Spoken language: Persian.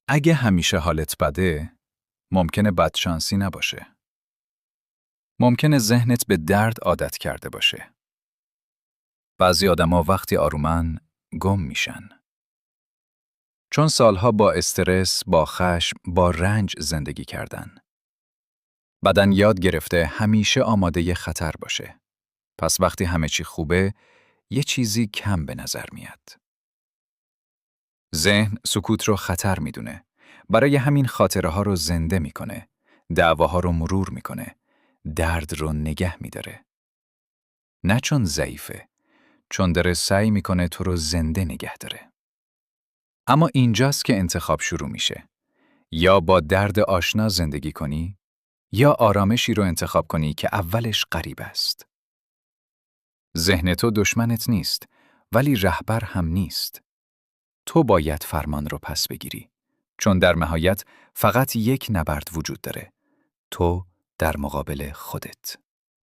اگه همیشه حالت بده، ممکنه بدشانسی نباشه. ممکنه ذهنت به درد عادت کرده باشه. بعضی آدما وقتی آرومن گم میشن. چون سالها با استرس، با خشم، با رنج زندگی کردن. بدن یاد گرفته همیشه آماده خطر باشه. پس وقتی همه چی خوبه، یه چیزی کم به نظر میاد. ذهن سکوت رو خطر میدونه. برای همین خاطره ها رو زنده میکنه. دعواها رو مرور میکنه. درد رو نگه میداره. نه چون ضعیفه، چون داره سعی میکنه تو رو زنده نگه داره. اما اینجاست که انتخاب شروع میشه. یا با درد آشنا زندگی کنی، یا آرامشی رو انتخاب کنی که اولش غریب است. ذهن تو دشمنت نیست، ولی رهبر هم نیست. تو باید فرمان رو پس بگیری. چون در نهایت فقط یک نبرد وجود داره. تو در مقابل خودت.